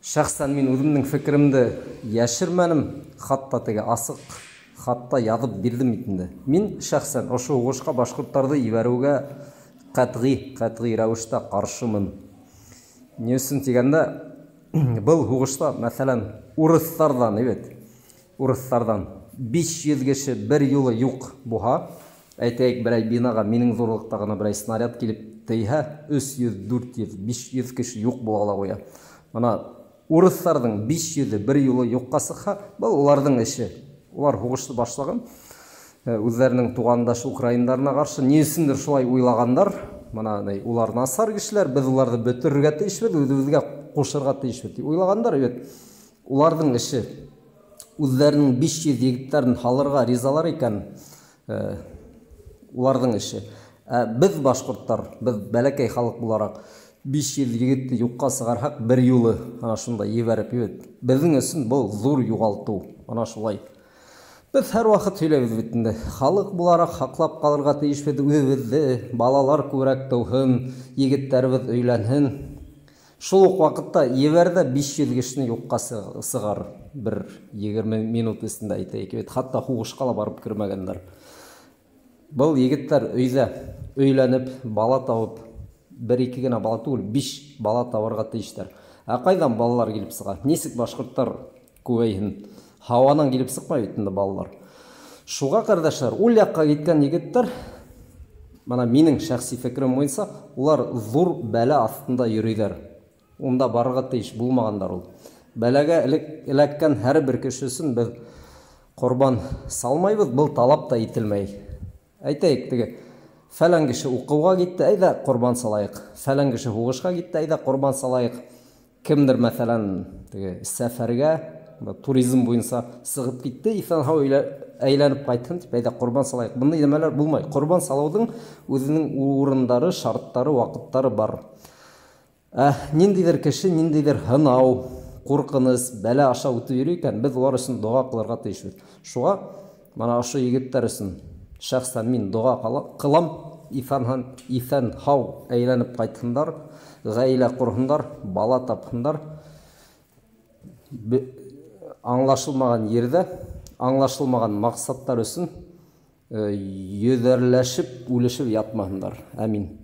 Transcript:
Шәхсән мен өзімнің фікірімді яшірмәнім, хатта теге асық хатта язып бирдім итинде. Мен шәхсән ошо угышка башкорттарды ибәрүгә катгый рәвештә каршымын. Не өчен дигәндә, был угышта, мәсәлән, урыслардан, урыслардан 500 кеше бер юлы юк буһа, әйтәйек, берәй бинага минең зурлыкта гына берәй снаряд килеп тейһә, 300, 400, 500 кеше юк була куя. Мана урысларның 500 бер юлы юкка сыха, бұл уларның эше. Улар хугышты башлаган, үзләренең тугандаш украиннарына каршы не өчендер шулай уйлагандар. Мана улар насар кешеләр, без уларны бөтерергә тиешбез, үзебезгә кушырга тиешбез дип уйлагандар. Уларның эше. Үзләренең 500 егетләрен халырга ризалар икән, уларның эше. Без башкорттар, без бәләкәй халык буларак 500 егетте юкка сыгарһак бер юлы ана шунда ебәреп, безнең өчен бу зур югалту. Ана шулай. Без һәр вакыт һөйләбез бит инде. Халык буларак хаклап калырга тиешбез, үзебезне, балалар күбрәк тыуһын, егетләребез өйләнһен. Шул ук вакытта ебәрдә 500 кешене юкка сыгар бер 20 минут эчендә әйтәйек. Хатта хугышка ла барып кермәгәннәр. Бұл егетләр өйдә өйләнеп, бала табып, 1-2 генә бала түгел, 5 бала табарга тиештәр. Кайдан балалар килеп сыга? Нисек башкорттар күбәйһен? Һавадан килеп сыкмай бит инде балалар. Шуга кардәшләр, ул якка киткән егетләр, мана минең шәхси фикерем буенча, улар зур бәла астында йөриләр. Унда барырга тиеш булмагандар ул. Бәләгә эләккән һәр бер кеше өчен без корбан салмайбыз, бул талап та ителмәй. Әйтәйек, теге фәлән кеше укуга китте, әйдә корбан салайык. Фәлән кеше хугышка китте, әйдә корбан салайык. Кемдер мәсәлән, теге сәфәргә, туризм буенча сыгып китте, исән-һау әйләнеп кайтсын дип, әйдә корбан салайык. Бундай нәмәләр булмай. Корбан салаудың үзенең урындары, шарттары, вакыттары бар. Ниндидер кеше, ниндидер һынау, куркыныч, бәла аша үтеп йөри икән, без улар өчен дуа кылырга тиешбез. Шуга мана ошо егетләр өчен шәхсән мин дуа кылам, исән-һау әйләнеп кайтсындар, гаилә курһындар, бала тапһындар. Аңлашылмаган ердә, аңлашылмаган максаттар өчен йөҙәрләшеп, үлешеп ятмаһындар. Амин.